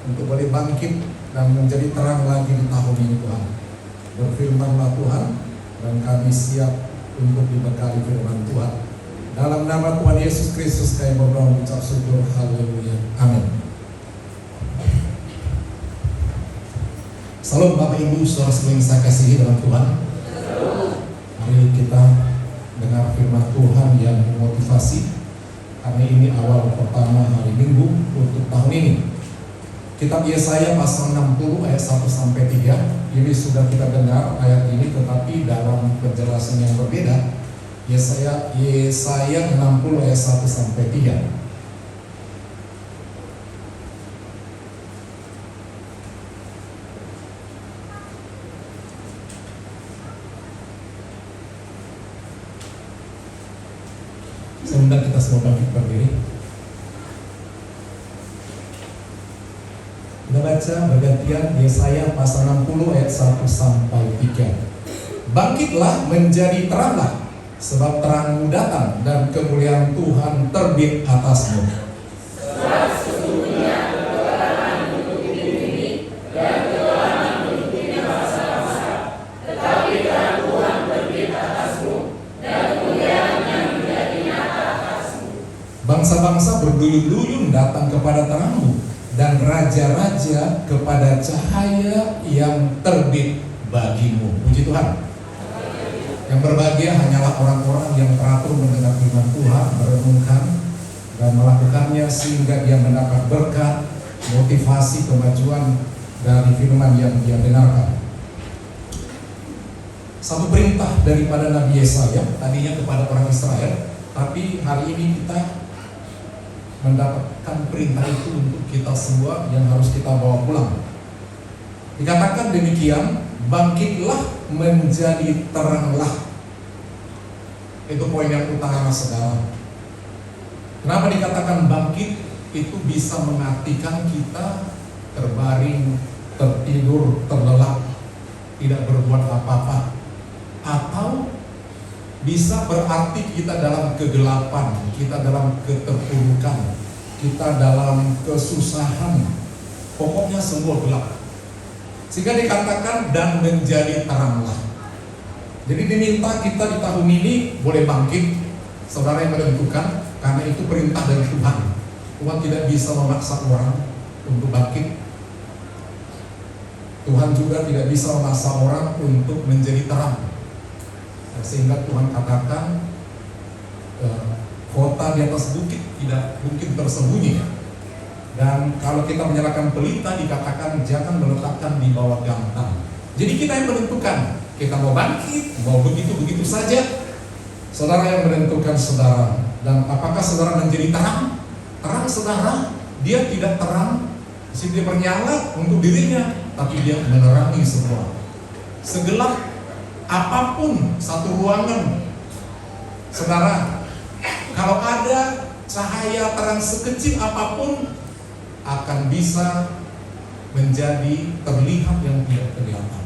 untuk boleh bangkit dan menjadi terang lagi di tahun ini Tuhan. Berfirman-Lah Tuhan, dan kami siap untuk dibekali firman Tuhan. Dalam nama Tuhan Yesus Kristus kami berdoa mengucap syukur. Haleluya. Amin. Salam Bapak Ibu, saudara sekalian saya kasihi dalam Tuhan. Mari kita dengar firman Tuhan yang memotivasi. Karena ini awal pertama hari Minggu untuk tahun ini. Kitab Yesaya pasal 60 ayat 1 sampai 3. Ini sudah kita dengar ayat ini, tetapi dalam penjelasan yang berbeda. Yesaya 60 ayat 1 sampai 3. Saya undang kita semua bangkit berdiri. Kita baca bergantian Yesaya pasal 60 ayat 1 sampai 3. Bangkitlah menjadi teranglah, sebab terangmu datang dan kemuliaan Tuhan terbit atasmu. Sebab sesungguhnya kegelapan menutupi bumi dan kegelapan menutupi bangsa-bangsa, tetapi terang Tuhan terbit atasmu dan kemuliaannya menjadi nyata atasmu. Bangsa-bangsa berduyun-duyun datang kepada terangmu, dan raja-raja kepada cahaya yang terbit bagimu. Puji Tuhan. Yang berbahagia hanyalah orang-orang yang teratur mendengar firman Tuhan, merenungkan dan melakukannya sehingga dia mendapat berkat, motivasi, kemajuan dari firman yang dia dengarkan. Satu perintah daripada Nabi Yesaya, tadinya kepada orang Israel, tapi hari ini kita mendapatkan perintah itu untuk kita semua yang harus kita bawa pulang. Dikatakan demikian, bangkitlah menjadi teranglah. Itu poin yang utama saudara. Kenapa dikatakan bangkit? Itu bisa mengartikan kita terbaring, tertidur, terlelap, tidak berbuat apa-apa. Atau bisa berarti kita dalam kegelapan, kita dalam keterpurukan, kita dalam kesusahan, pokoknya semua gelap. Sehingga dikatakan dan menjadi teranglah. Jadi diminta kita di tahun ini boleh bangkit, saudara yang menentukan, karena itu perintah dari Tuhan. Tuhan tidak bisa memaksa orang untuk bangkit. Tuhan juga tidak bisa memaksa orang untuk menjadi terang. Sehingga Tuhan katakan kota di atas bukit tidak mungkin tersembunyi. Dan kalau kita menyalakan pelita, dikatakan jangan meletakkan di bawah gantang. Jadi kita yang menentukan, kita mau bangkit, mau begitu-begitu saja. Saudara yang menentukan saudara. Dan apakah saudara menjadi terang? Terang saudara, dia tidak terang dia bernyala untuk dirinya, tapi dia menerangi semua. Segelap apapun satu ruangan, saudara, kalau ada cahaya terang sekecil apapun akan bisa menjadi terlihat yang tidak kelihatan.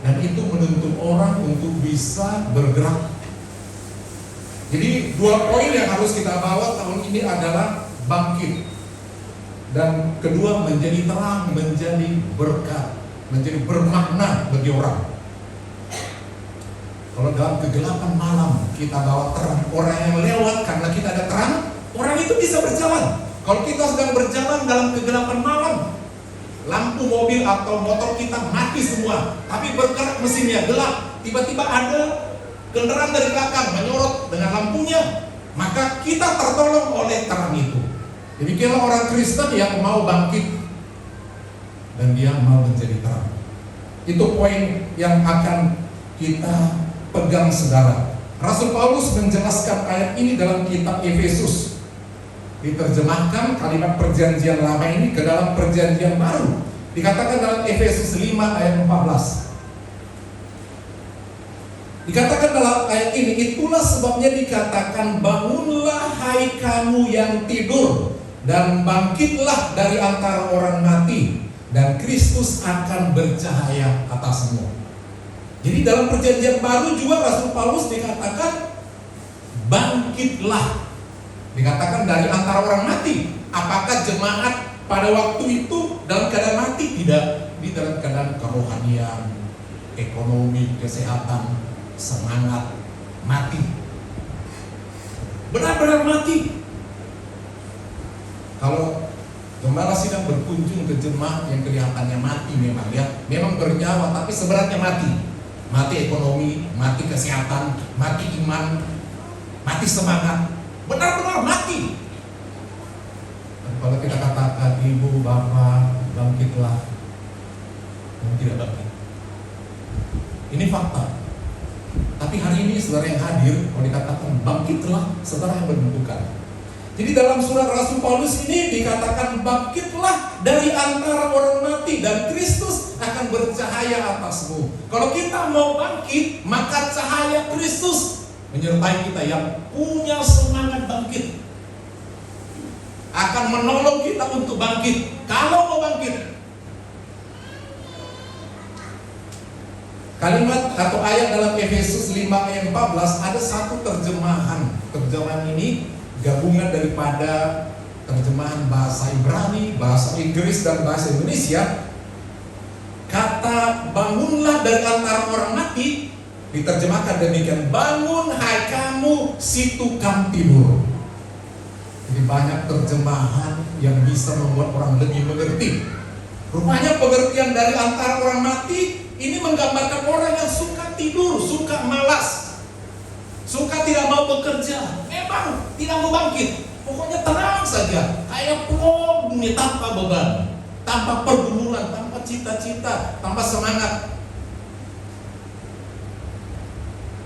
Dan itu menuntut orang untuk bisa bergerak. Jadi dua poin yang harus kita bawa tahun ini adalah bangkit, dan kedua menjadi terang, menjadi berkat, menjadi bermakna bagi orang. Kalau dalam kegelapan malam kita bawa terang, orang yang lewat karena kita ada terang, orang itu bisa berjalan. Kalau kita sedang berjalan dalam kegelapan malam, lampu mobil atau motor kita mati semua, tapi bergerak mesinnya gelap, tiba-tiba ada kendaraan dari belakang menyorot dengan lampunya, maka kita tertolong oleh terang itu. Demikianlah orang Kristen yang mau bangkit dan dia mau menjadi terang. Itu poin yang akan kita pegang saudara. Rasul Paulus menjelaskan ayat ini dalam kitab Efesus. Diterjemahkan kalimat perjanjian lama ini ke dalam perjanjian baru. Dikatakan dalam Efesus 5 ayat 14. Dikatakan dalam ayat ini, itulah sebabnya dikatakan bangunlah hai kamu yang tidur, dan bangkitlah dari antara orang mati, dan Kristus akan bercahaya atasmu. Jadi dalam perjanjian baru juga Rasul Paulus dikatakan bangkitlah. Dikatakan dari antara orang mati. Apakah jemaat pada waktu itu kerohanian, ekonomi, kesehatan, semangat, mati. Benar-benar mati. Kalau gembala sedang berkunjung ke jemaat yang kelihatannya mati memang ya, memang bernyawa tapi sebenarnya mati. Mati ekonomi, mati kesehatan, mati iman, mati semangat, benar-benar mati. Dan kalau kita katakan ibu, bapak, bangkitlah, yang tidak bangkit. Ini fakta. Tapi hari ini saudara yang hadir, kalau dikatakan bangkitlah, saudara yang menentukan. Jadi dalam surat Rasul Paulus ini dikatakan bangkitlah dari antara orang mati dan Kristus akan bercahaya atasmu. Kalau kita mau bangkit, maka cahaya Kristus menyertai kita yang punya semangat bangkit. Akan menolong kita untuk bangkit. Kalau mau bangkit. Kalimat atau ayat dalam Efesus 5 ayat 14 ada satu terjemahan. Terjemahan ini gabungan daripada terjemahan bahasa Ibrani, bahasa Inggris, dan bahasa Indonesia. Kata bangunlah dari antara orang mati diterjemahkan demikian, bangun hai kamu si tukang tidur. Jadi banyak terjemahan yang bisa membuat orang lebih mengerti. Rupanya pengertian dari antara orang mati ini menggambarkan orang yang suka tidur, suka malas, suka tidak mau bekerja, memang tidak mau bangkit. Pokoknya tenang saja, kayak pulau dunia tanpa beban, tanpa pergumulan, tanpa cita-cita, tanpa semangat.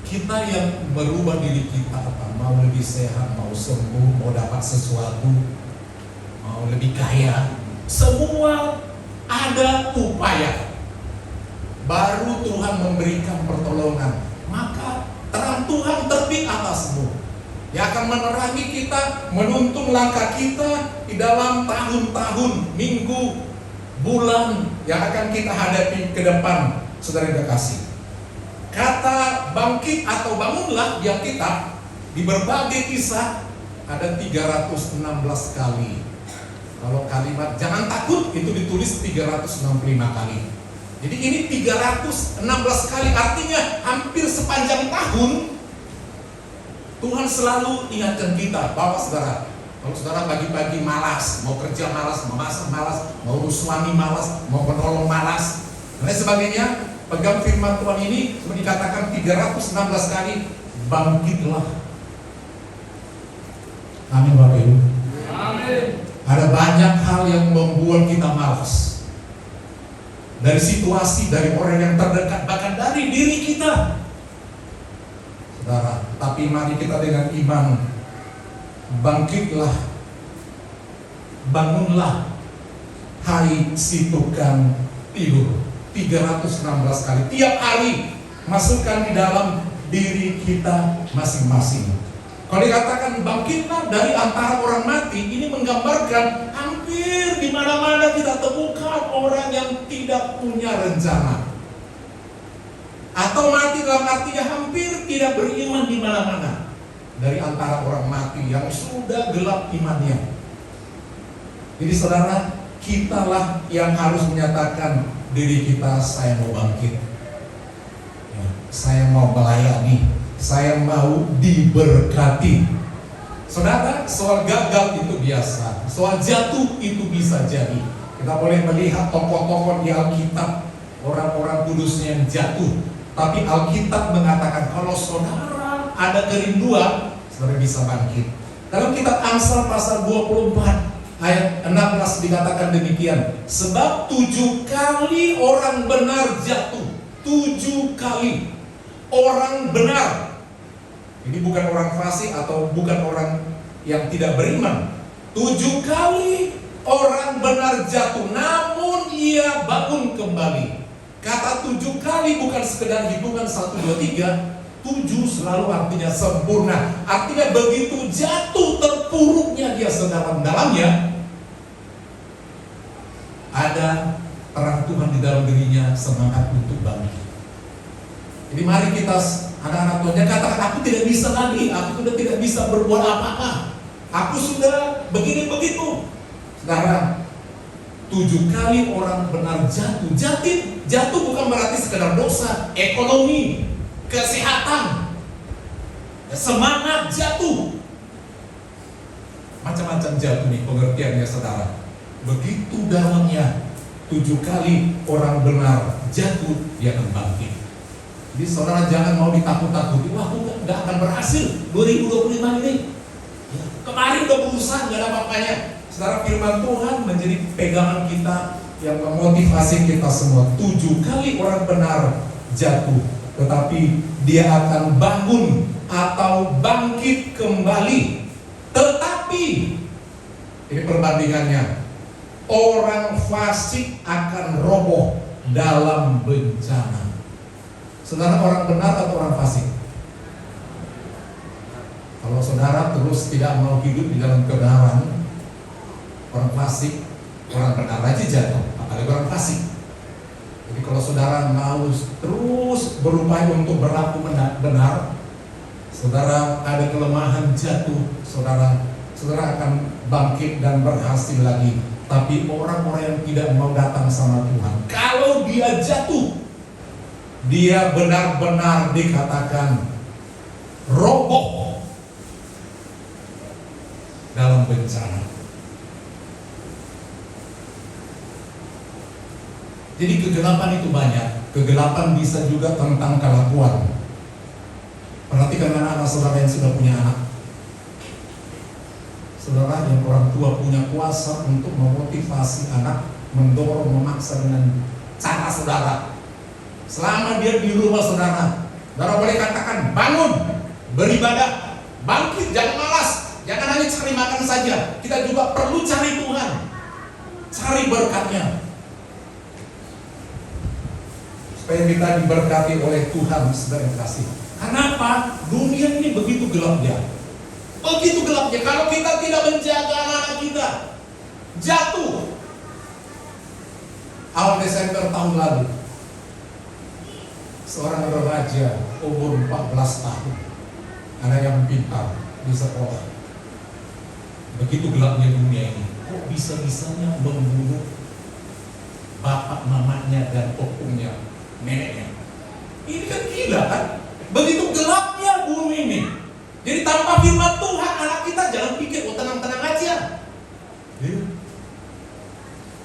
Kita yang merubah diri kita apa? Mau lebih sehat, mau sembuh, mau dapat sesuatu, mau lebih kaya, semua ada upaya. Baru Tuhan memberikan pertolongan, maka terang Tuhan terbit atasmu, yang akan menerangi kita, menuntun langkah kita di dalam tahun-tahun, minggu, bulan yang akan kita hadapi ke depan. Saudara yang kasih, kata bangkit atau bangunlah di Alkitab di berbagai kisah ada 316 kali. Kalau kalimat jangan takut itu ditulis 365 kali. Jadi ini 316 kali, artinya hampir sepanjang tahun Tuhan selalu ingatkan kita bahwa saudara, kalau saudara pagi-pagi malas, mau kerja malas, mau masak malas, mau urus suami malas, mau menolong malas, dan lain sebagainya, pegang firman Tuhan ini dikatakan 316 kali, bangkitlah. Amin Bapak Ibu. Amin. Ada banyak hal yang membuat kita malas. Dari situasi, dari orang yang terdekat, bahkan dari diri kita. Saudara, tapi mari kita dengan iman, bangkitlah, bangunlah, hai si tukang tidur. 316 kali, tiap hari masukkan di dalam diri kita masing-masing. Kalau dikatakan bangkitlah dari antara orang mati, ini menggambarkan hampir di mana-mana kita temukan orang yang tidak punya rencana, atau mati dalam artinya hampir tidak beriman di mana-mana. Dari antara orang mati yang sudah gelap imannya. Jadi saudara, kitalah yang harus menyatakan diri kita, saya mau bangkit, ya, saya mau melayani, saya mau diberkati. Saudara, soal gagal itu biasa, soal jatuh itu bisa jadi. Kita boleh melihat tokoh-tokoh di Alkitab, orang-orang kudusnya yang jatuh. Tapi Alkitab mengatakan kalau saudara ada kerinduan, saudara bisa bangkit. Dalam kitab Amsal pasal 24 ayat 16 dikatakan demikian, sebab 7 kali orang benar jatuh. 7 kali orang benar. Ini bukan orang fasik atau bukan orang yang tidak beriman. 7 kali orang benar jatuh, namun ia bangun kembali. Kata 7 kali bukan sekedar hitungan 1, 2, 3. 7 selalu artinya sempurna. Artinya begitu jatuh terpuruknya dia sedalam-dalamnya, ada terang Tuhan di dalam dirinya, semangat untuk bangkit. Jadi mari kita, anak-anak Tuhan, katakan aku tidak bisa lagi, aku sudah tidak bisa berbuat apa-apa, aku sudah begini begitu. Saudara, 7 7 kali orang benar jatuh. Jatuh bukan berarti sekedar dosa, ekonomi, kesehatan, semangat jatuh. Macam-macam jatuh nih pengertiannya saudara. Begitu dalamnya, 7 kali orang benar jatuh, dia akan bangkit. Jadi saudara jangan mau ditakut-takuti, wah aku gak akan berhasil 2025 ini. Kemarin udah berusaha, gak ada apa-apanya. Saudara, firman Tuhan menjadi pegangan kita yang memotivasi kita semua. 7 kali orang benar jatuh, tetapi dia akan bangun atau bangkit kembali. Tetapi ini perbandingannya, orang fasik akan roboh dalam bencana. Saudara, orang benar atau orang fasik? Kalau saudara terus tidak mau hidup di dalam kebenaran, orang fasik, orang benar aja jatuh, apalagi orang fasik. Jadi kalau saudara mau terus berupaya untuk berlaku benar, saudara ada kelemahan jatuh, saudara akan bangkit dan berhasil lagi. Tapi orang-orang yang tidak mau datang sama Tuhan, kalau dia jatuh, dia benar-benar dikatakan roboh dalam bencana. Jadi kegelapan itu banyak. Kegelapan bisa juga tentang kelakuan. Perhatikan anak-anak saudara yang sudah punya anak. Saudara yang orang tua punya kuasa untuk memotivasi anak, mendorong, memaksa dengan cara saudara. Selama dia di rumah saudara boleh katakan bangun, beribadah, bangkit, jangan malas, jangan hanya cari makan saja. Kita juga perlu cari Tuhan, cari berkatnya, supaya kita diberkati oleh Tuhan. Saudara kasih. Kenapa? Dunia ini begitu gelapnya. Begitu gelapnya. Kalau kita tidak menjaga anak-anak kita, jatuh. Awal Desember tahun lalu, seorang remaja umur 14 tahun, anak yang pintar di sekolah. Begitu gelapnya dunia ini, kok bisa-bisanya membunuh bapak mamanya dan opungnya, neneknya. Ini kan gila kan? Begitu gelapnya bumi ini. Jadi tanpa firman Tuhan, anak kita jangan pikir, oh tenang-tenang aja.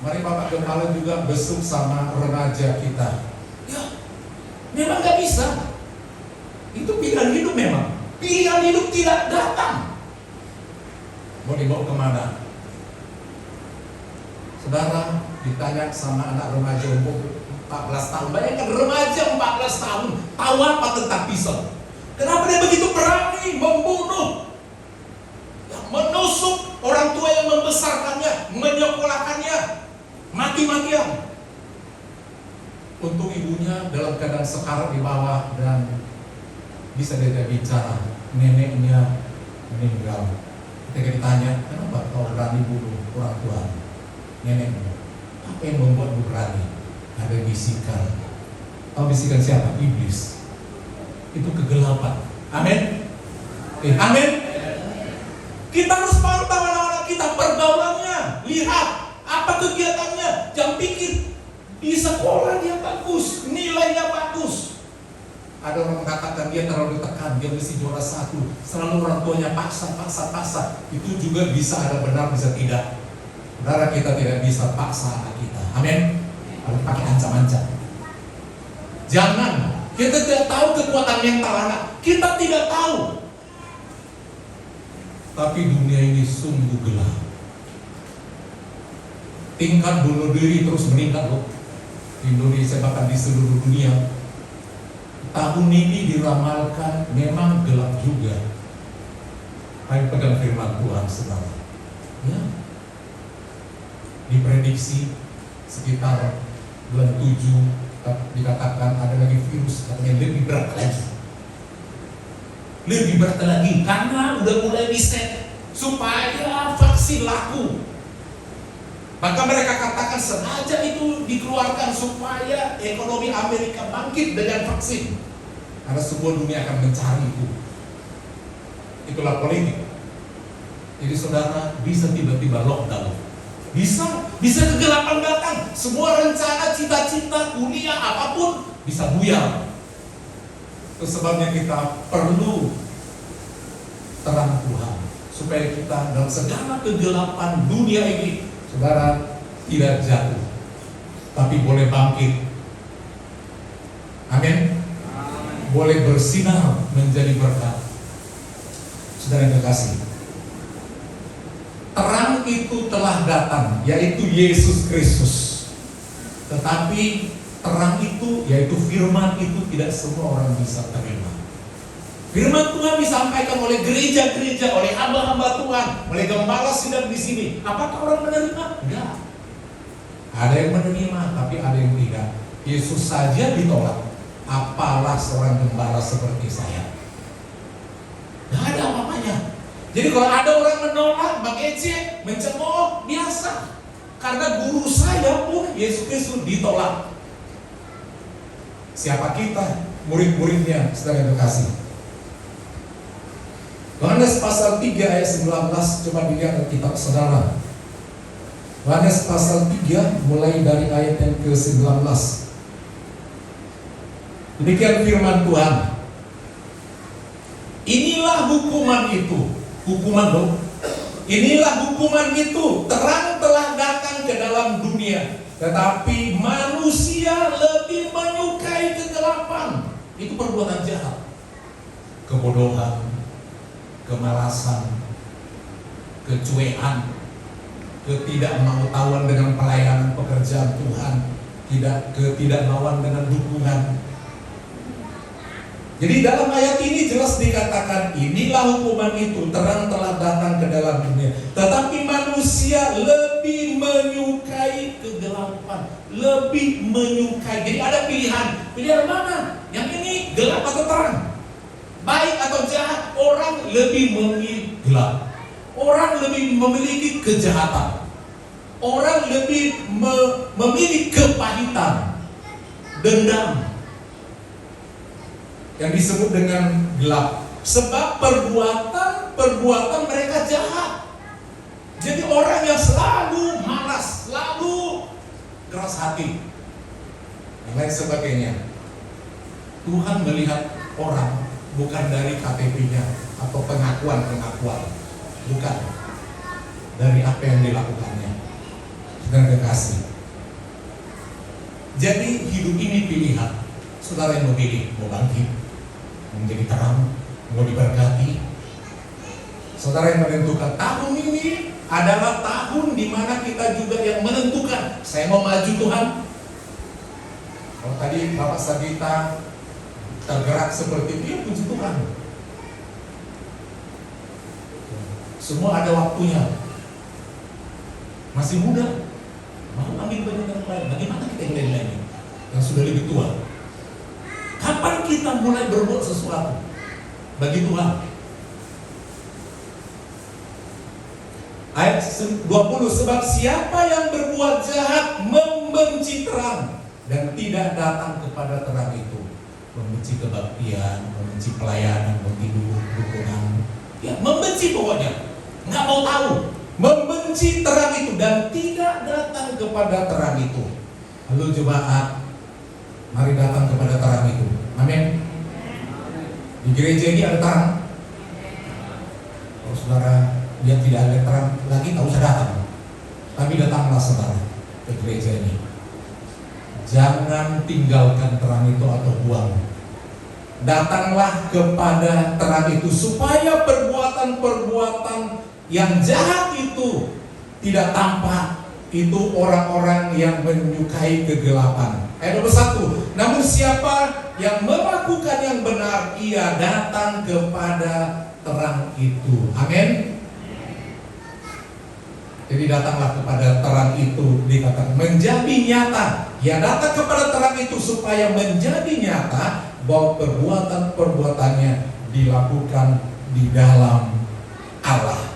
Mari Bapak Gembala juga besuk sama remaja kita. Ya, memang gak bisa. Itu pilihan hidup memang. Pilihan hidup tidak datang. Mau dibawa kemana? Saudara ditanya sama anak remaja umur 14 tahun. Bayangkan remaja 14 tahun tahu apa tentang pisau. Kenapa dia begitu berani membunuh, menusuk orang tua yang membesarkannya, menyekolahkannya, mati-matian. Untuk ibunya dalam keadaan sekarat di bawah dan bisa dia bicara, neneknya meninggal. Ketika ditanya, kenapa kau berani bunuh orang tua nenekmu? Apa yang membuatmu berani? Ada bisikan. Tahu bisikan siapa? Iblis. Itu kegelapan. Amin. Amin. Kita harus pantau anak-anak kita, pergaulannya, lihat apa kegiatannya. Jangan pikir di sekolah dia bagus, nilainya bagus. Ada orang mengatakan dia terlalu tekan, dia mesti juara 1. Selalu orang tuanya paksa. Itu juga bisa ada benar, bisa tidak. Saudara, kita tidak bisa paksa anak kita. Amin. Harus pakai ancam-ancam. Jangan. Kita tidak tahu kekuatan mental anak. Kita tidak tahu. Tapi dunia ini sungguh gelap. Tingkat bunuh diri terus meningkat loh. Indonesia bahkan di seluruh dunia. Tahun ini diramalkan memang gelap juga. Ayo pegang firman Tuhan saudara. Ya. Diprediksi sekitar bulan 7 dikatakan ada lagi virus katanya lebih berat lagi karena udah mulai riset supaya vaksin laku. Maka mereka katakan sengaja itu dikeluarkan supaya ekonomi Amerika bangkit dengan vaksin, karena sebuah dunia akan mencari itu. Itulah politik. Jadi saudara, bisa tiba-tiba lockdown, bisa Bisa kegelapan datang, semua rencana, cita-cita, kuliah, apapun bisa buyar. Itu sebabnya kita perlu terang Tuhan, supaya kita dalam segala kegelapan dunia ini, saudara, tidak jatuh, tapi boleh bangkit. Amin. Boleh bersinar menjadi berkat. Saudara yang terkasih, terang itu telah datang, yaitu Yesus Kristus. Tetapi terang itu, yaitu firman itu, tidak semua orang bisa terima. Firman Tuhan disampaikan oleh gereja-gereja, oleh hamba-hamba Tuhan, oleh gembala sidang di sini. Apakah orang menerima? Enggak. Ada yang menerima, tapi ada yang tidak. Yesus saja ditolak. Apalah seorang gembala seperti saya? Nggak ada apa-apanya. Jadi kalau ada orang menolak, mengejek, mencemooh, biasa. Karena guru saya pun, Yesus Kristus, ditolak. Siapa kita? Murid-muridnya, saudara yang terkasih. Yohanes pasal 3 ayat 19, coba dilihat di kitab saudara. Yohanes pasal 3 mulai dari ayat yang ke-19. Demikian firman Tuhan. Inilah hukuman itu. Hukuman dong. Inilah hukuman itu. Terang telah datang ke dalam dunia, tetapi manusia lebih menyukai kegelapan. Itu perbuatan jahat. Kebodohan, kemalasan, kecuekan, ketidakmauan dengan pelayanan pekerjaan Tuhan, ketidakmauan dengan dukungan. Jadi dalam ayat ini jelas dikatakan, inilah hukuman itu, terang telah datang ke dalam dunia, tetapi manusia lebih menyukai kegelapan, lebih menyukai. Jadi ada pilihan. Pilihan mana? Yang ini gelap atau terang? Baik atau jahat? Orang lebih memilih gelap. Orang lebih memiliki kejahatan. Orang lebih memilih kepahitan, dendam, yang disebut dengan gelap. Sebab perbuatan mereka jahat. Jadi orang yang selalu malas, selalu keras hati, dan lain sebagainya. Tuhan melihat orang bukan dari KTP-nya atau pengakuan, bukan dari apa yang dilakukannya. Saudara kekasih, jadi hidup ini pilihan. Saudara yang memilih mau bangkit, menjadi terang, mau diberkati. Saudara yang menentukan. Tahun ini adalah tahun di mana kita juga yang menentukan, saya mau maju Tuhan. Kalau tadi Bapak Sagita tergerak seperti itu, puji Tuhan. Semua ada waktunya. Masih muda, mau ambil bagian yang lain. Bagaimana kita yang lain-lain yang sudah lebih tua? Kapan kita mulai berbuat sesuatu bagi Tuhan? Ayat 20, sebab siapa yang berbuat jahat membenci terang dan tidak datang kepada terang itu. Membenci kebaktian, membenci pelayanan, membenci dukungan. Ya, membenci pokoknya. Nggak mau tahu. Membenci terang itu dan tidak datang kepada terang itu. Lalu jemaat, mari datang kepada terang itu. Amin. Di gereja ini ada terang. Kalau saudara lihat tidak ada terang lagi, tak usah datang. Tapi datanglah saudara ke gereja ini. Jangan tinggalkan terang itu atau buang. Datanglah kepada terang itu supaya perbuatan-perbuatan yang jahat itu tidak tampak. Itu orang-orang yang menyukai kegelapan. Ayat 21, namun siapa yang melakukan yang benar, ia datang kepada terang itu. Amin. Jadi datanglah kepada terang itu, dikatakan menjadi nyata. Ia datang kepada terang itu supaya menjadi nyata bahwa perbuatan-perbuatannya dilakukan di dalam Allah.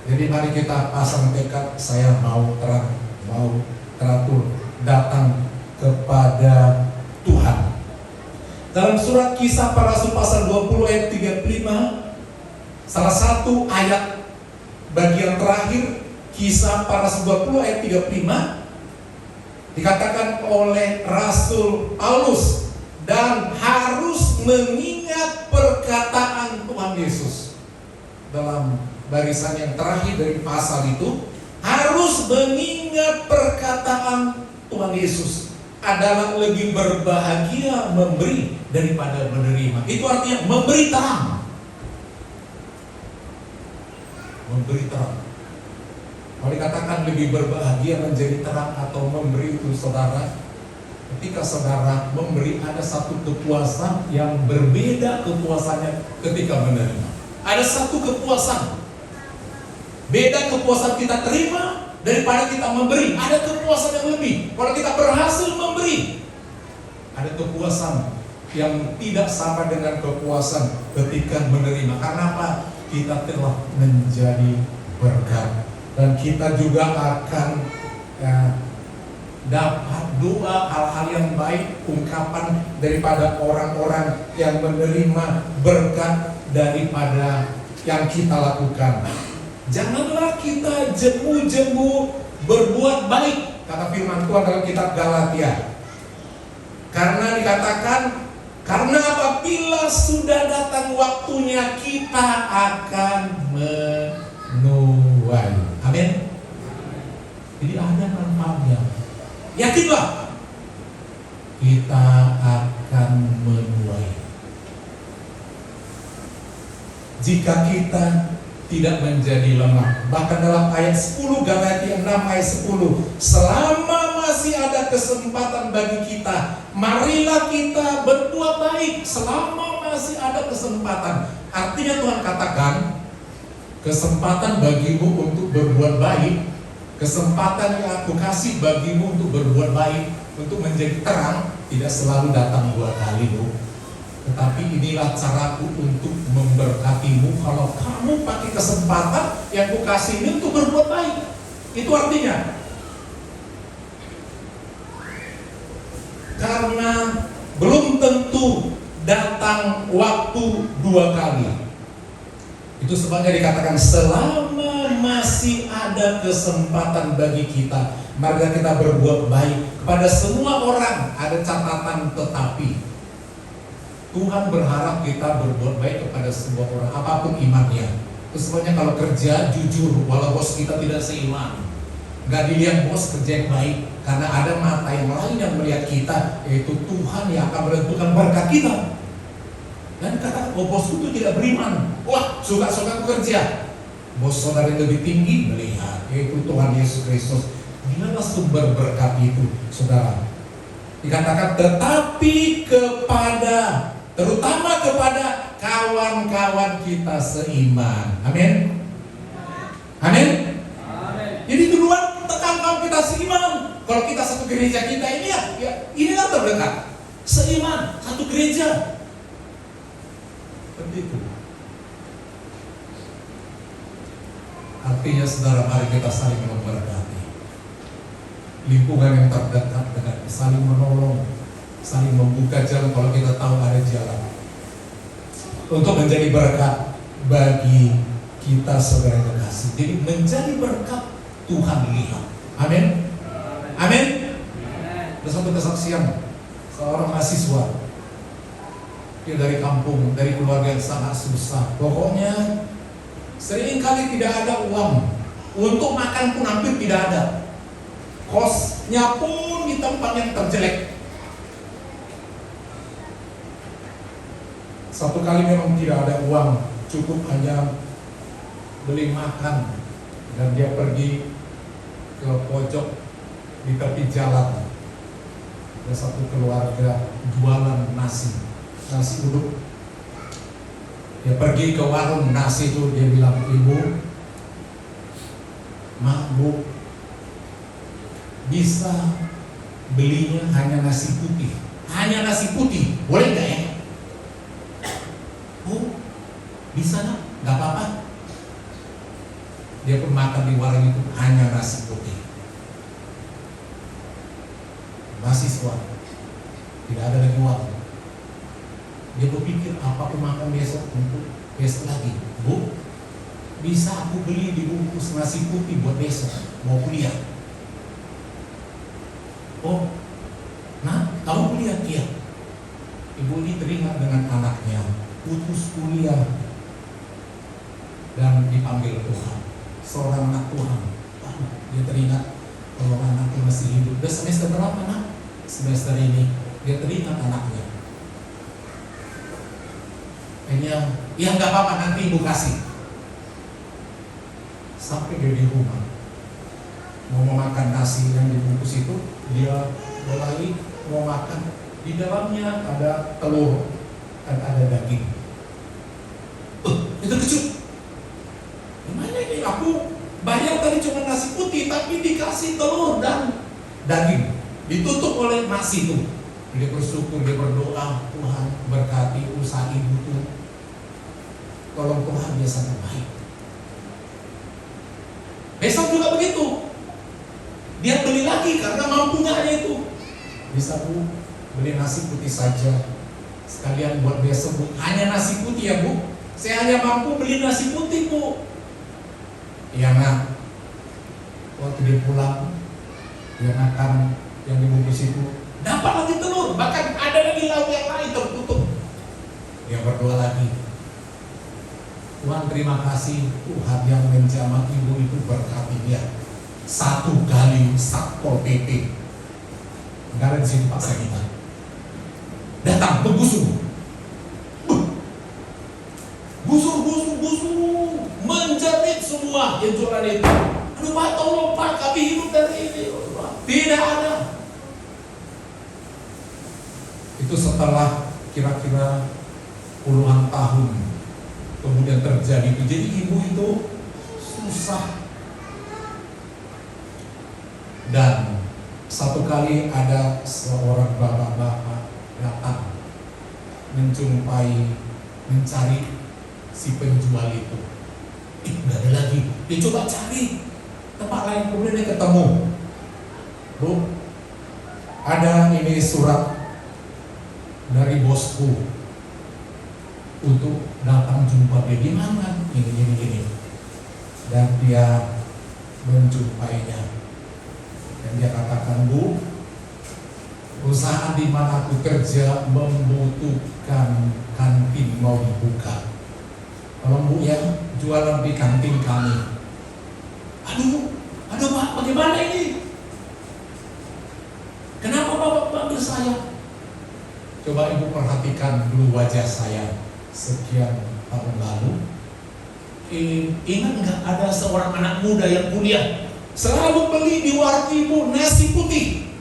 Jadi mari kita pasang tekad, saya mau terang, mau teratur, datang kepada Tuhan. Dalam surat Kisah Para Rasul pasal 20 ayat 35, salah satu ayat bagian terakhir Kisah Para Rasul 20 ayat 35 dikatakan oleh Rasul Paulus, dan harus mengingat perkataan Tuhan Yesus. Dalam barisan yang terakhir dari pasal itu, harus mengingat perkataan Tuhan Yesus adalah lebih berbahagia memberi daripada menerima. Itu artinya memberi terang. Memberi terang. Kalau dikatakan lebih berbahagia menjadi terang atau memberi itu saudara, ketika saudara memberi ada satu kepuasan yang berbeda kepuasannya ketika menerima. Ada satu kepuasan. Beda kepuasan kita terima daripada kita memberi. Ada kepuasan yang lebih. Kalau kita berhasil memberi, ada kepuasan yang tidak sama dengan kepuasan ketika menerima. Karena apa? Kita telah menjadi berkat. Dan kita juga akan dapat doa, hal-hal yang baik, ungkapan daripada orang-orang yang menerima berkat daripada yang kita lakukan. Janganlah kita jemu-jemu berbuat baik, kata firman Tuhan dalam kitab Galatia. Karena dikatakan, karena apabila sudah datang waktunya kita akan menuai. Amin. Jadi ada manfaatnya. Yakinlah kita akan menuai. Jika kita tidak menjadi lemah. Bahkan dalam ayat 10 Galatia 6 ayat 10, selama masih ada kesempatan bagi kita, marilah kita berbuat baik. Selama masih ada kesempatan. Artinya Tuhan katakan, kesempatan bagimu untuk berbuat baik, kesempatan yang aku kasih bagimu untuk berbuat baik, untuk menjadi terang, tidak selalu datang 2 kali loh. Tetapi inilah caraku untuk memberkatimu kalau kamu pakai kesempatan yang ku kasih ini untuk berbuat baik. Itu artinya, karena belum tentu datang waktu 2 kali. Itu sebabnya dikatakan selama masih ada kesempatan bagi kita, mari kita berbuat baik kepada semua orang. Ada catatan tetapi. Tuhan berharap kita berbuat baik kepada semua orang, apapun imannya. Itu sebabnya kalau kerja jujur, walau bos kita tidak seiman, gak dilihat bos kerja yang baik, karena ada mata yang lain yang melihat kita, yaitu Tuhan yang akan menentukan berkat kita. Dan kata, oh bosku itu tidak beriman, wah suka-suka kerja. Bos saudara yang lebih tinggi melihat, yaitu Tuhan Yesus Kristus. Gimana sumber berkat itu, saudara? Dikatakan tetapi kepada, terutama kepada kawan-kawan kita seiman. Amin. Amin. Jadi duluan kawan-kawan kita seiman. Kalau kita satu gereja kita ini ya inilah terdekat. Seiman, satu gereja. Seperti itu. Artinya saudara, mari kita saling memberkati. Lingkungan yang terdekat dengan saling menolong, saling membuka jalan kalau kita tahu ada jalan untuk menjadi berkat bagi kita saudara yang kasih. Jadi menjadi berkat Tuhan lihat. Amin. Amin. Ada satu kesaksian seorang mahasiswa, dia dari kampung, dari keluarga yang sangat susah. Pokoknya seringkali tidak ada uang untuk makan pun hampir tidak ada. Kosnya pun di tempat yang terjelek. Satu kali memang tidak ada uang, cukup hanya beli makan, dan dia pergi ke pojok di tepi jalan. Ada satu keluarga jualan nasi uduk. Dia pergi ke warung nasi itu, dia bilang, ibu, mak, bu, bisa belinya hanya nasi putih. Hanya nasi putih, boleh nggak ya? Oh, bisa nak? Nggak apa-apa. Dia pun makan di warung itu hanya nasi putih. Mahasiswa, tidak ada lagi uang. Dia berpikir apa aku makan besok untuk besok lagi. Bu, bisa aku beli dibungkus nasi putih buat besok mau kuliah. Oh, nah kamu kuliah? Iya. Ibu ini teringat dengan anaknya, putus kuliah dan dipanggil Tuhan, seorang anak Tuhan. Dia teringat kalau anaknya masih hidup. Udah semester berapa nak? Semester ini. Dia teringat anaknya. Kayaknya, ya nggak apa-apa, nanti ibu kasih. Sampai dia di rumah mau memakan nasi yang dibungkus itu, dia mulai mau makan. Di dalamnya ada telur dan ada daging. Itu kecil. Gimana ini? Aku bayar tadi cuma nasi putih, tapi dikasih telur dan daging. Ditutup oleh nasi itu. Dia bersyukur, dia berdoa, Tuhan berkati usaha ibu tuh. Tolong Tuhan, dia sangat baik. Besok juga begitu. Dia beli lagi karena mampunya hanya itu. Bisa Bu, beli nasi putih saja. Sekalian buat besok Bu. Hanya nasi putih ya Bu. Saya hanya mampu beli nasi putih Bu. Iya nak. Waktu dia pulang, dia makan yang dibungkus itu, dapat lagi telur. Bahkan ada lagi lauk yang lain tertutup. Dia berdoa lagi. Tuhan terima kasih, Tuhan yang menjamah ibu itu berkati dia. 1 kali Satpol PP. Enggak ada di sini paksa kita. Datang bergusur. Gusur, menjerit semua yang jualan itu. Aduh Pak, tolong Pak, kami hidup dari ini. Tidak ada. Itu setelah kira-kira puluhan tahun kemudian terjadi itu. Jadi ibu itu susah. Dan satu kali ada seorang bapak-bapak datang mencari si penjual itu. Nggak ada lagi. Dia coba cari tempat lain, kemudian dia ketemu. Bu, ada ini surat dari bosku untuk datang jumpa dia. Di mana? Ini. Dan dia menjumpainya. Dan dia katakan, Bu, perusahaan di mana aku kerja membutuhkan kantin mau dibuka. Kalau Bu ya jualan di kantin kami. Aduh Pak, bagaimana ini? Kenapa Bapak panggil saya? Coba Ibu perhatikan dulu wajah saya sekian tahun lalu. Ingat nggak ada seorang anak muda yang kuliah selalu beli di warung Ibu nasi putih.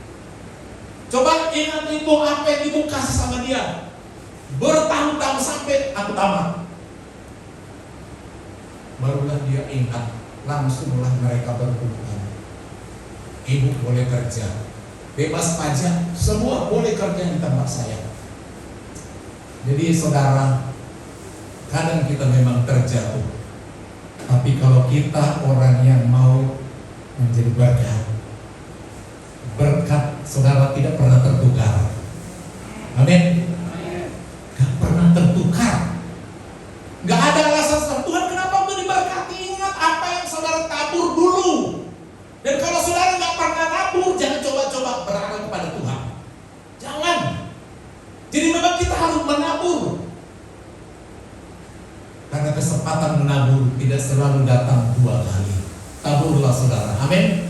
Coba ingat Ibu apa yang Ibu kasih sama dia. Bertahun-tahun sampai aku tamat. Barulah dia ingat, langsunglah mereka berhubungan. Ibu boleh kerja, bebas pajak, semua boleh kerja di tempat saya. Jadi saudara, kadang kita memang terjatuh. Tapi kalau kita orang yang mau menjadi berkat saudara tidak pernah tertukar. Amin. Gak pernah tertukar. Gak ada alasan Tuhan kenapa mau diberkati. Ingat apa yang saudara tabur dulu. Dan kalau saudara gak pernah nabur, jangan coba-coba berharap kepada Tuhan. Jangan. Jadi memang kita harus menabur. Karena kesempatan menabur tidak selalu datang 2 kali. Taburlah saudara. Amin.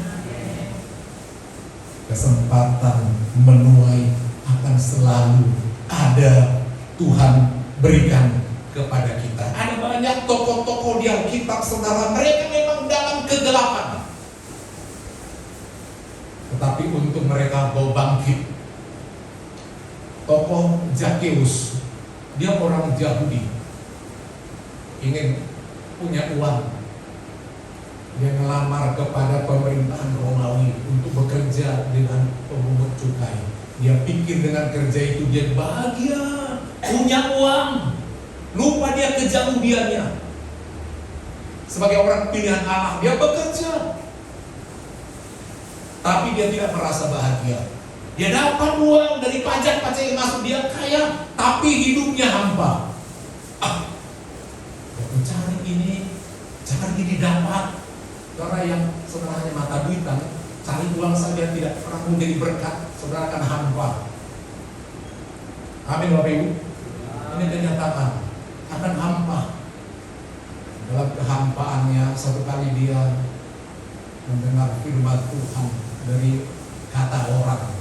Kesempatan menuai akan selalu ada, Tuhan berikan kepada kita. Ada banyak tokoh-tokoh di Alkitab saudara, mereka memang dalam kegelapan. Tetapi untuk mereka mau bangkit. Tokoh Zakheus, dia orang Yahudi, ingin punya uang. Dia melamar kepada pemerintahan Romawi untuk bekerja dengan pemungut cukai. Dia pikir dengan kerja itu dia bahagia, punya uang, lupa dia kejamudiannya. Sebagai orang pilihan Allah, dia bekerja, tapi dia tidak merasa bahagia. Dia dapat uang dari pajak-pajak yang masuk, dia kaya, tapi hidupnya hampa. Mencari ini, jangan lagi didapat. Saudara yang saudaranya mata duitan, cari uang saja tidak pernah menjadi berkat, saudara akan hampa. Amin Bapak Ibu. Ini kenyataan, akan hampa. Dalam kehampaannya satu kali dia mendengar firman Tuhan dari kata orang.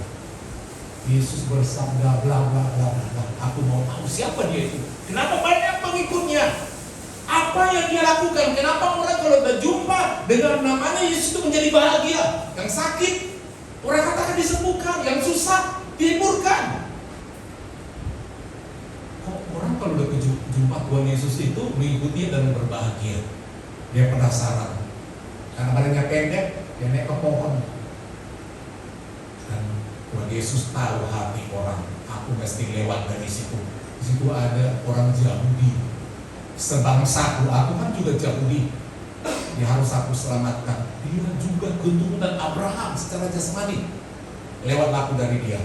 Yesus bersabda bla bla bla bla. Aku mau tahu siapa dia itu. Kenapa banyak pengikutnya? Apa yang dia lakukan? Kenapa orang kalau berjumpa dengan namanya Yesus itu menjadi bahagia? Yang sakit, orang katakan disembuhkan. Yang susah, dihiburkan. Kok orang kalau udah jumpa Tuhan Yesus itu mengikutinya dan berbahagia? Dia penasaran. Karena badannya pendek, dia naik ke pohon. Dan Tuhan Yesus tahu hati orang. Aku mesti lewat dari situ. Di situ ada orang Yahudi. Sebangsaku, aku kan juga Yahudi. Dia harus aku selamatkan. Dia juga keturunan Abraham secara jasmani. Lewat aku dari dia.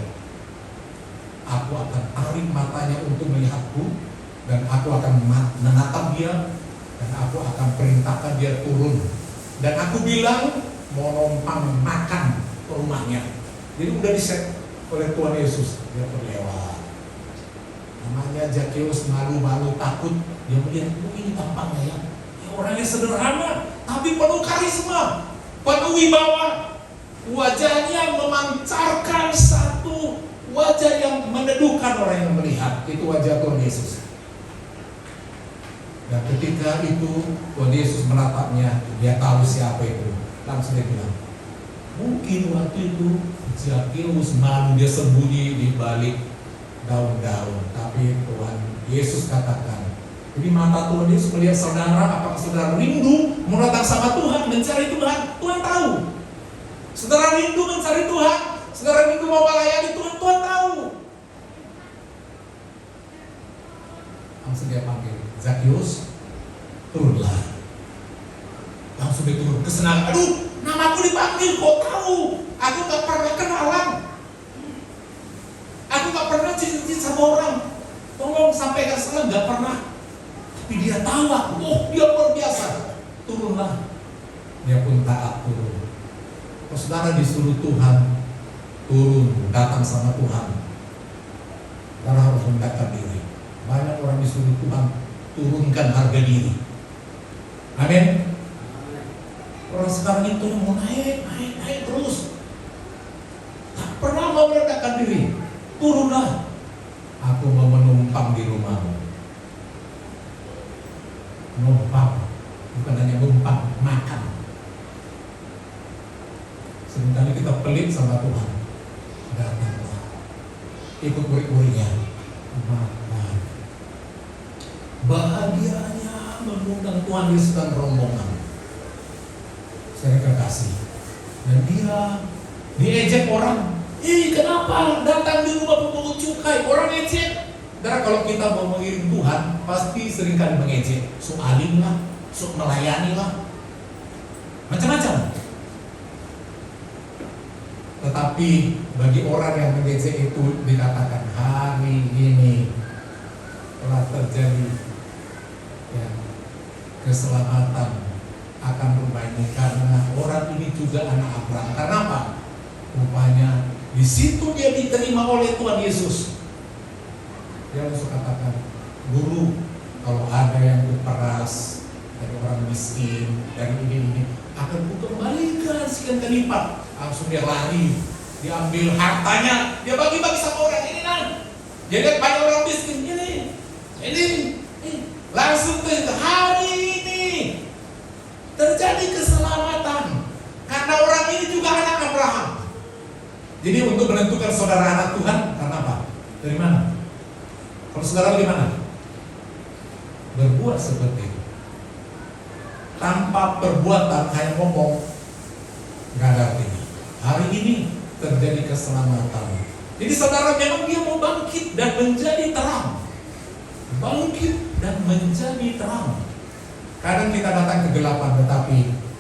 Aku akan tarik matanya untuk melihatku, dan aku akan menatap dia, dan aku akan perintahkan dia turun. Dan aku bilang mau numpang makan ke rumahnya. Jadi udah diset oleh Tuhan Yesus. Dia berlewat. Namanya Zakeus, malu-malu takut. Dia melihat, ini tampangnya ya. Orangnya sederhana, tapi penuh karisma, penuh wibawa. Wajahnya memancarkan satu wajah yang meneduhkan orang yang melihat. Itu wajah Tuhan Yesus. Dan ketika itu Tuhan Yesus menatapnya, dia tahu siapa itu. Langsung dia bilang, mungkin waktu itu Zakeus malu, dia sembunyi di balik daun-daun. Tapi Tuhan Yesus katakan, jadi mata Tuhan Yesus melihat saudara, apakah saudara rindu mau datang sama Tuhan, mencari Tuhan? Tuhan tahu. Saudara rindu mencari Tuhan, saudara rindu mau melayani Tuhan, Tuhan tahu. Langsung dia panggil, Zakeus, turunlah. Langsung dia turun, kesenangan. Aduh, namaku dipanggil, kok tahu? Aku gak pernah kenalan. Aku gak pernah cincin sama orang. Tolong sampaikan salam, gak pernah. Tapi dia tahu aku, oh dia luar biasa. Turunlah. Dia pun taat turun. Kalau saudara disuruh Tuhan turun, datang sama Tuhan, saudara harus mendekatkan diri. Banyak orang disuruh Tuhan turunkan harga diri. Amin. Orang sekarang itu mau naik terus. Tak pernah mau mendekatkan diri. Turunlah. Aku mau menumpang di rumahmu. Numpang, bukan hanya numpang, makan. Sementara kita pelit sama Tuhan, datanglah, ikut murid-muridnya, makan. Bahagianya mengundang Tuhan Yesus dan rombongan. Saya kekasih, dan dia diejek orang. Kenapa datang di rumah pemungut cukai? Orang ejek. Karena kalau kita mau mengiring Tuhan, pasti seringkali mengejek. Sok alim lah, sok melayani lah, macam-macam. Tetapi bagi orang yang mengejek itu dikatakan hari ini telah terjadi keselamatan akan rumah ini, karena orang ini juga anak Abraham. Karena apa? Rupanya di situ dia diterima oleh Tuhan Yesus. Dia langsung katakan, guru, kalau ada yang kuperas dari orang miskin, dari ini akan kukembalikan sekian kali lipat. Langsung dia lari, diambil hartanya, dia bagi-bagi sama orang ini Dia lihat banyak orang miskin, ini. Langsung ke hari ini terjadi keselamatan karena orang ini juga anak Abraham. Jadi untuk menentukan saudara anak Tuhan, karena apa? Dari mana? Kalau saudara dari mana? Berbuat seperti itu. Tanpa perbuatan, hanya ngomong, gak ada artinya. Hari ini terjadi keselamatan. Jadi saudara memang dia mau bangkit dan menjadi terang. Bangkit dan menjadi terang. Kadang kita datang kegelapan, tetapi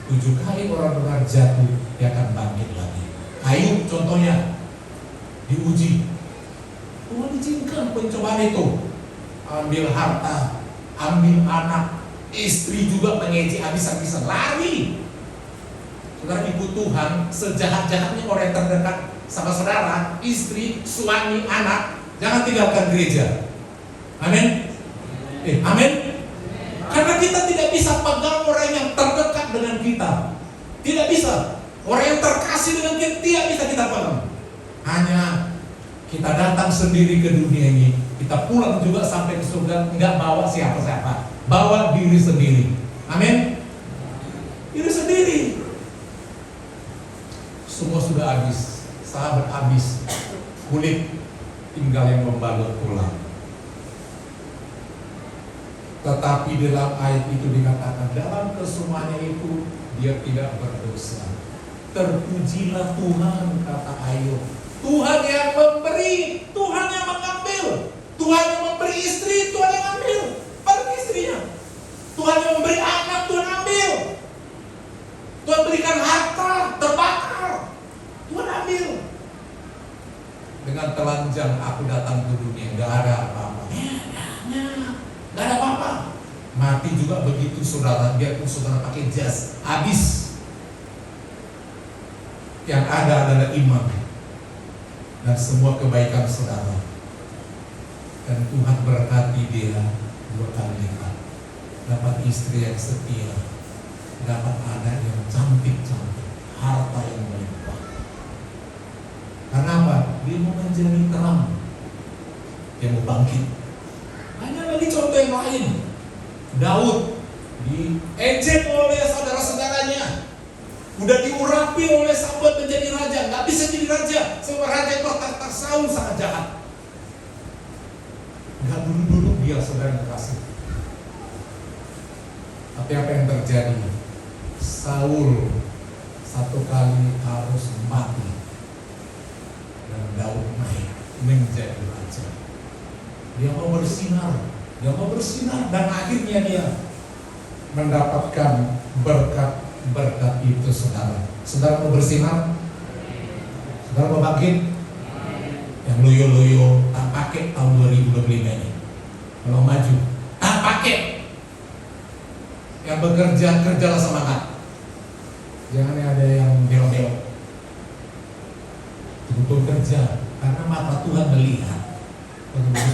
7 kali orang benar jatuh, dia akan bangkit lagi. Ayub contohnya diuji. Tuhan izinkan pencobaan itu. Ambil harta, ambil anak, Istri juga mengejek habis-habisan, lari. Saudara, ibu Tuhan, sejahat-jahatnya orang yang terdekat sama saudara, istri, suami, anak, jangan tinggalkan gereja. Amin. Amin. Karena kita tidak bisa pegang orang yang terdekat dengan kita. Tidak bisa. Orang yang terkasih dengan kita tidak bisa kita pegang. Hanya kita datang sendiri ke dunia ini, kita pulang juga sampai ke surga, nggak bawa siapa-siapa, bawa diri sendiri. Amin. Diri sendiri. Semua sudah habis, sahabat habis, kulit tinggal yang membalut tulang. Tetapi dalam ayat itu dikatakan, dalam kesemuanya itu dia tidak berdosa. Terpujilah Tuhan, kata Ayub. Tuhan yang memberi, Tuhan yang mengambil. Tuhan yang memberi istri, Tuhan yang ambil. Pergi istrinya. Tuhan yang memberi anak, Tuhan ambil. Tuhan berikan harta, terbakar, Tuhan ambil. Dengan telanjang aku datang ke dunia, gak ada apa-apa. Gak ada apa-apa. Mati juga begitu saudara, biarpun saudara pakai jas, habis. Yang ada adalah iman dan semua kebaikan saudara. Dan Tuhan berkati dia 2 kali lipat. Dapat istri yang setia, dapat anak yang cantik-cantik, harta yang melimpah. Karena apa? Dia mau menjadi terang, dia mau bangkit. Hanya lagi contoh yang lain. Daud diejek oleh saudara-saudaranya, udah diurapi oleh Samuel menjadi raja, nggak bisa jadi raja. Sebab raja itu tahta Saul sangat jahat. Nggak dulu-dulu dia saudara yang kasih. Tapi apa yang terjadi? Saul 1 kali harus mati dan Daud naik menjadi raja. Dia mau bersinar, dan akhirnya dia mendapatkan berkat itu saudara. Saudara mau bersinar? Saudara mau bangkit? Yang loyo-loyo tak pakai tahun 2025 ini. Kalau maju, tak pakai. Yang bekerja, kerjalah semangat. Jangan ada yang belok-belok. Betul kerja, karena mata Tuhan melihat.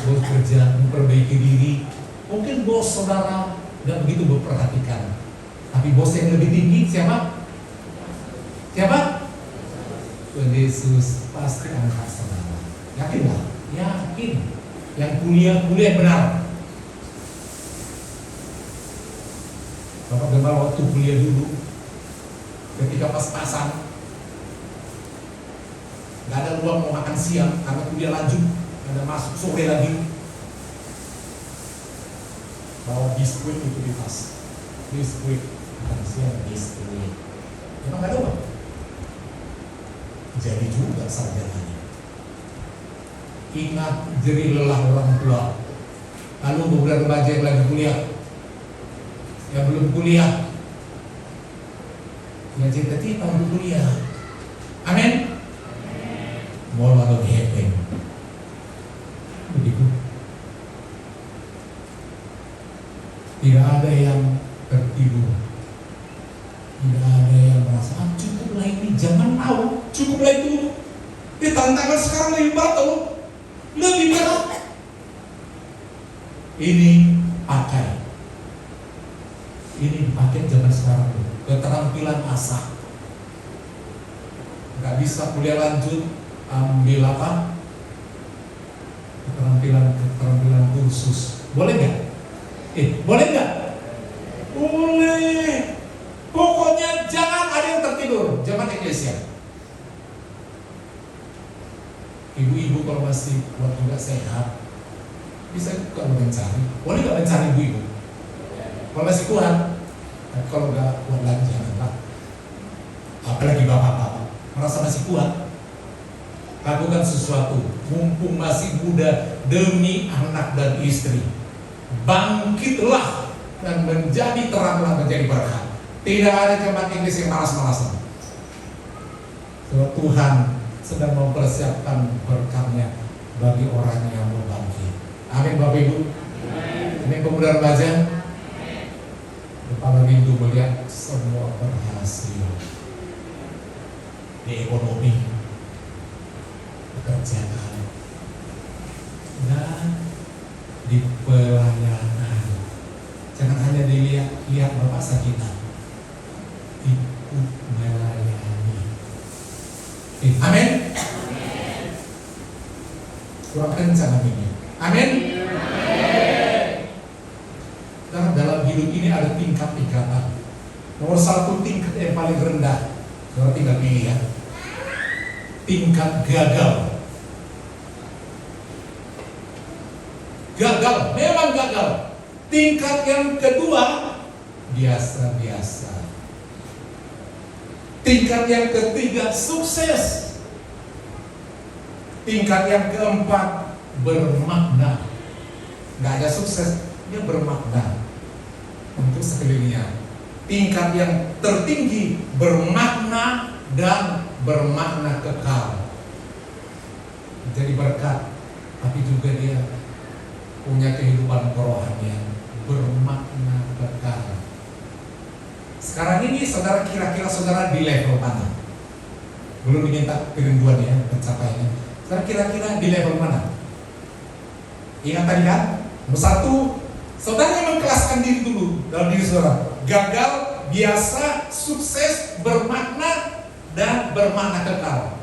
Bos kerja, memperbaiki diri. Mungkin bos saudara tidak begitu memperhatikan, tapi bos yang lebih tinggi siapa? Siapa? Tuhan Yesus pasti angkat saudara. Yakinlah, yakin. Yang kuliah benar. Bapak Gembala waktu kuliah dulu, ketika pas-pasan, nggak ada ruang mau makan siang karena kuliah lanjut. Ada masuk sore lagi, bawa biskuit itu di tas. Biskuit makan siang, biskuit. Emang gak ada uang. Jadi juga sarjananya. Ingat jerih lelah orang tua. Lalu beberapa remaja yang lagi kuliah, yang belum kuliah, yang cita-cita untuk kuliah. Amin. Mau lalu hepeng. Begitu. Tidak ada yang tertidur, tidak ada yang merasa cukuplah ini, jangan tahu cukuplah itu. Tantangan sekarang lebih berat loh, lebih berat. Ini dipakai zaman sekarang tuh, keterampilan asah. Nggak bisa kuliah lanjut, ambil apa? Keterampilan khusus. Boleh nggak? Boleh nggak? Boleh. Pokoknya jangan ada yang tertidur. Zaman eklesia. Ibu-ibu kalau masih kuat juga sehat, bisa kalau mencari. Boleh nggak mencari ibu-ibu? Kalau masih kuat. Tapi kalau nggak kuat lagi janganlah. Apalagi bapak-bapak merasa masih kuat. Lakukan sesuatu, mumpung masih muda, demi anak dan istri. Bangkitlah dan menjadi teranglah, menjadi berkat. Tidak ada jemaat Inggris yang malas-malasan. Sebab Tuhan sedang mempersiapkan berkatnya bagi orang yang mau bangkit. Amin Bapak Ibu. Amin pemuda remaja. Kepala rindu melihat semua berhasil di ekonomi, pekerjaan, dan di pelayanan. Jangan hanya dilihat Bapak Sakina, ikut melayani. Amin. Kurang kencang ini. Amin. Karena dalam hidup ini ada tingkat-tingkatan. Nomor satu, tingkat yang paling rendah. Saudara tinggal pilih ya. Tingkat gagal. Gagal, memang gagal. Tingkat yang kedua, biasa-biasa. Tingkat yang ketiga, sukses. Tingkat yang keempat, bermakna. Nggak ada sukses, dia bermakna untuk sekelilingnya. Tingkat yang tertinggi, bermakna dan bermakna kekal. Jadi berkat, tapi juga dia punya kehidupan kerohanian, bermakna kekal. Sekarang ini saudara, kira-kira saudara di level mana? Belum diminta kerinduan ya, pencapaiannya. Saudara kira-kira di level mana? Ingat tadi kan? Nomor satu, saudara yang mengkelaskan diri dulu dalam diri saudara. Gagal, biasa, sukses, bermakna, dan bermakna kekal.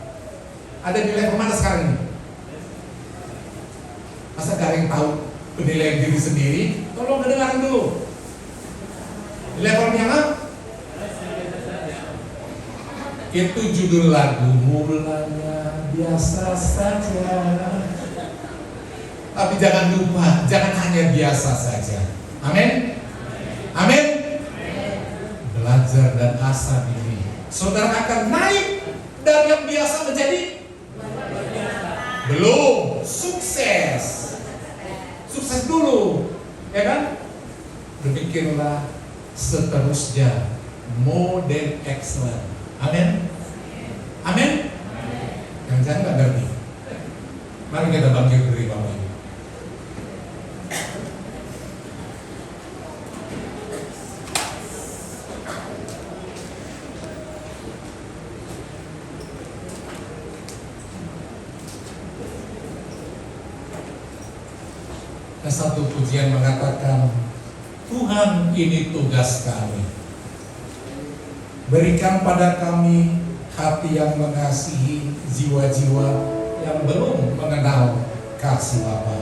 Ada di level mana sekarang ini? Masa gak ada yang tahu penilaian diri sendiri? Tolong kedengaran dulu. Di level yang mana? Itu judul lagu, mulanya biasa saja. Tapi jangan lupa, jangan hanya biasa saja. Amin. Amin. Belajar dan asah diri. Saudara akan naik dari yang biasa menjadi belum sukses. Sukses dulu, ya kan? Demikianlah seterusnya, model excellent. Amin. Amin. Yang jangan nggak ngerti. Mari kita bangkit dari Bapak Ibu. Satu pujian mengatakan, Tuhan, ini tugas kami. Berikan pada kami hati yang mengasihi jiwa-jiwa yang belum mengenal kasih Bapa.